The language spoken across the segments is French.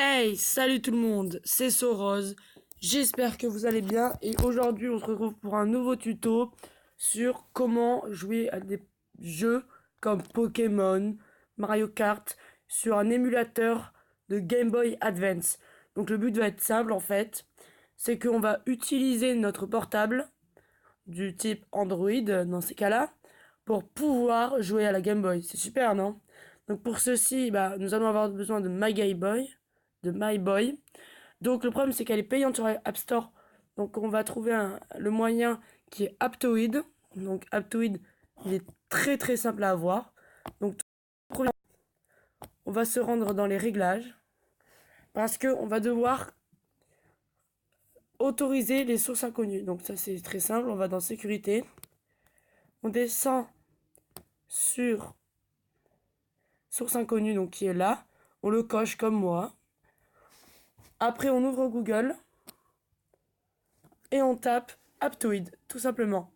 Hey, salut tout le monde, c'est Sorose. J'espère que vous allez bien et aujourd'hui on se retrouve pour un nouveau tuto sur comment jouer à des jeux comme Pokémon, Mario Kart sur un émulateur de Game Boy Advance. Donc le but va être simple en fait, c'est qu'on va utiliser notre portable du type Android dans ces cas-là pour pouvoir jouer à la Game Boy. C'est super, non? Donc pour ceci, nous allons avoir besoin de My Boy. Donc le problème c'est qu'elle est payante sur App Store. Donc on va trouver le moyen qui est Aptoid. Donc Aptoid, il est très très simple à avoir. Donc on va se rendre dans les réglages parce que on va devoir autoriser les sources inconnues. Donc ça c'est très simple, on va dans sécurité. On descend sur source inconnue, donc qui est là. On le coche comme moi. Après on ouvre Google et on tape Aptoid, tout simplement.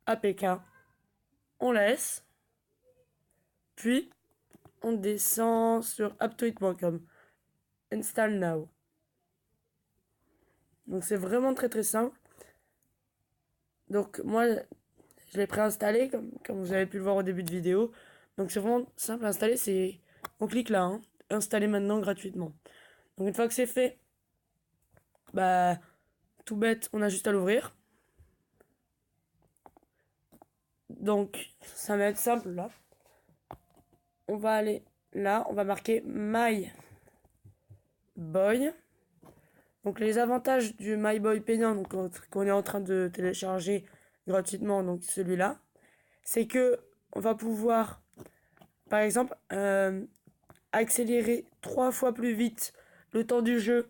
APK. On laisse. Puis on descend sur aptoid.com. Install now. Donc c'est vraiment très très simple. Donc moi je l'ai préinstallé comme vous avez pu le voir au début de vidéo. Donc c'est vraiment simple à installer. On clique là, hein, installer maintenant gratuitement. Donc une fois que c'est fait, tout bête, on a juste à l'ouvrir. Donc ça va être simple là. On va aller là, on va marquer My Boy. Donc les avantages du My Boy payant, donc qu'on est en train de télécharger gratuitement, donc celui-là, c'est que on va pouvoir, par exemple, accélérer 3 fois plus vite le temps du jeu.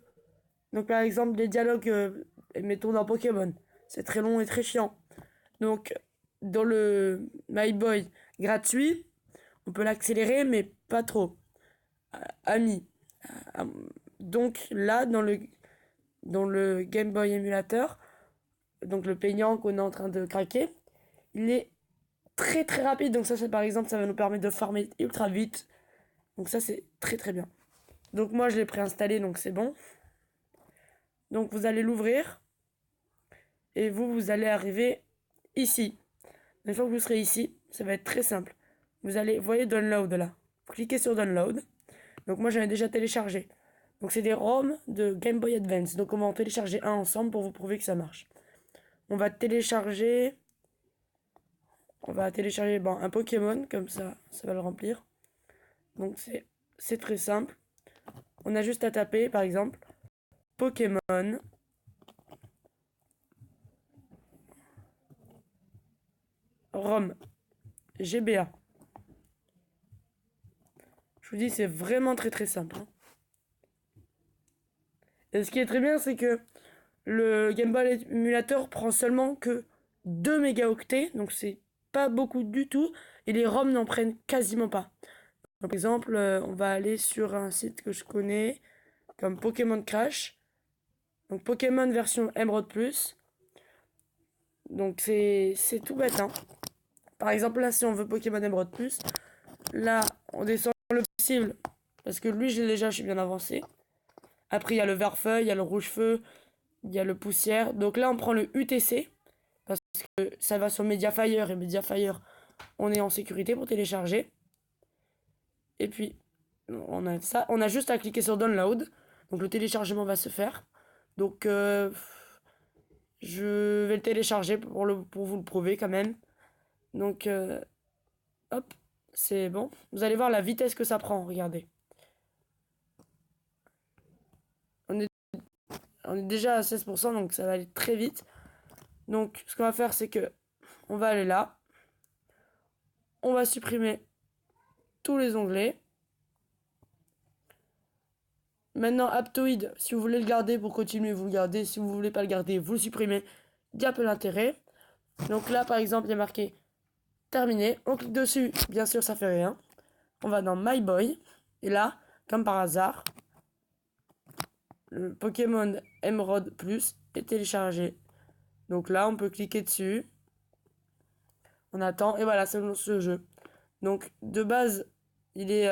Donc par exemple les dialogues, mettons dans Pokémon, c'est très long et très chiant. Donc dans le My Boy gratuit, on peut l'accélérer mais pas trop. Ami. Donc là dans le Game Boy Emulator, donc le peignant qu'on est en train de craquer, il est très très rapide. Donc ça par exemple, ça va nous permettre de farmer ultra vite. Donc ça c'est très très bien. Donc moi je l'ai préinstallé, donc c'est bon. Donc vous allez l'ouvrir et vous allez arriver ici. Une fois que vous serez ici, ça va être très simple. Vous voyez download là. Vous cliquez sur download. Donc moi j'en ai déjà téléchargé. Donc c'est des ROM de Game Boy Advance. Donc on va en télécharger un ensemble pour vous prouver que ça marche. On va télécharger un Pokémon, comme ça va le remplir. Donc c'est très simple. On a juste à taper, par exemple, Pokémon ROM GBA. Je vous dis, c'est vraiment très très simple. Et ce qui est très bien, c'est que le Game Boy Emulator prend seulement que 2 mégaoctets, donc c'est pas beaucoup du tout, et les ROM n'en prennent quasiment pas. Par exemple, on va aller sur un site que je connais, comme Pokémon Crash. Donc Pokémon version Emerald Plus. Donc c'est tout bête, hein. Par exemple, là, si on veut Pokémon Emerald Plus, là, on descend le possible, parce que lui, je suis bien avancé. Après, il y a le vert-feu, il y a le rouge-feu, il y a le poussière. Donc là, on prend le UTC, parce que ça va sur Mediafire, et Mediafire, on est en sécurité pour télécharger. Et puis, on a ça. On a juste à cliquer sur Download. Donc le téléchargement va se faire. Donc, je vais le télécharger pour vous le prouver quand même. Donc, hop, c'est bon. Vous allez voir la vitesse que ça prend, regardez. On est déjà à 16%, donc ça va aller très vite. Donc, ce qu'on va faire, c'est que on va aller là. On va supprimer tous les onglets. Maintenant, Aptoid, si vous voulez le garder pour continuer, vous le gardez. Si vous voulez pas le garder, vous le supprimez. Il y a peu d'intérêt. Donc là, par exemple, il y a marqué terminé. On clique dessus, bien sûr, ça fait rien. On va dans My Boy. Et là, comme par hasard, le Pokémon Emerald Plus est téléchargé. Donc là, on peut cliquer dessus. On attend. Et voilà, c'est ce jeu. Donc, de base, il est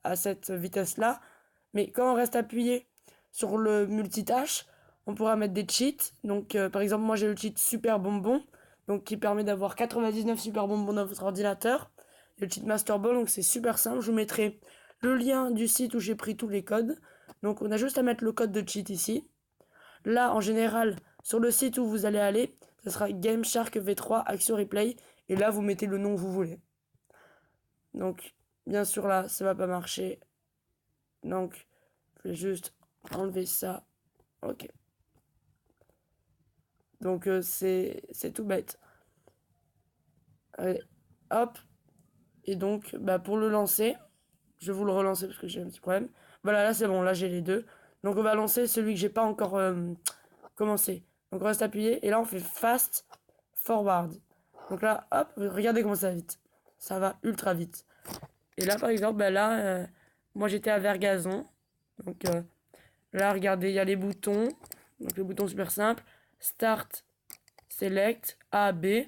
à cette vitesse-là. Mais quand on reste appuyé sur le multitâche, on pourra mettre des cheats. Donc, par exemple, moi j'ai le cheat Super Bonbon, donc qui permet d'avoir 99 Super Bonbons dans votre ordinateur. Et le cheat Master Ball, donc c'est super simple. Je vous mettrai le lien du site où j'ai pris tous les codes. Donc, on a juste à mettre le code de cheat ici. Là, en général, sur le site où vous allez aller, ce sera Game Shark V3 Action Replay. Et là, vous mettez le nom que vous voulez. Donc, bien sûr, là, ça va pas marcher. Donc, je vais juste enlever ça. Ok. Donc, c'est tout bête. Allez, hop. Et donc, bah, pour le lancer, je vais vous le relancer parce que j'ai un petit problème. Voilà, là, c'est bon. Là, j'ai les deux. Donc, on va lancer celui que j'ai pas encore commencé. Donc, on reste appuyé. Et là, on fait fast forward. Donc là, hop, regardez comment ça va vite. Ça va ultra vite. Et là, par exemple, bah là, moi, j'étais à Vergazon. Donc, là, regardez, il y a les boutons. Donc, le bouton super simple. Start, Select, A, B.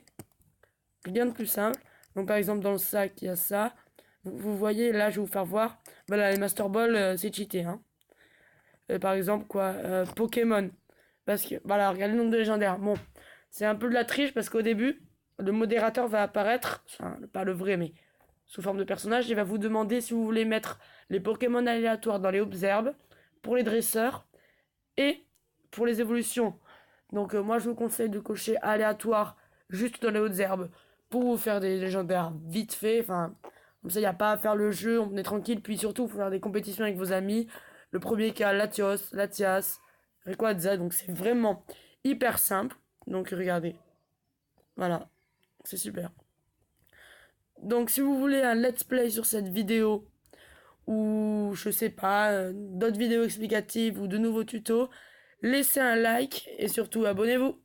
Rien de plus simple. Donc, par exemple, dans le sac, il y a ça. Vous voyez, là, je vais vous faire voir. Voilà, les Master Ball, c'est cheaté. Hein. Par exemple, quoi Pokémon. Parce que, voilà, regardez le nombre de légendaires. Bon, c'est un peu de la triche parce qu'au début, le modérateur va apparaître. Enfin, pas le vrai, mais sous forme de personnage. Il va vous demander si vous voulez mettre les Pokémon aléatoires dans les Observes, pour les dresseurs et pour les évolutions. Donc moi je vous conseille de cocher aléatoire juste dans les hautes herbes pour vous faire des légendaires vite fait. Enfin, comme ça il n'y a pas à faire le jeu, on est tranquille. Puis surtout, il faut faire des compétitions avec vos amis. Le premier cas, Latios, Latias, Rayquaza. Donc c'est vraiment hyper simple. Donc regardez. Voilà, c'est super. Donc si vous voulez un let's play sur cette vidéo, ou je sais pas, d'autres vidéos explicatives ou de nouveaux tutos, laissez un like et surtout abonnez-vous.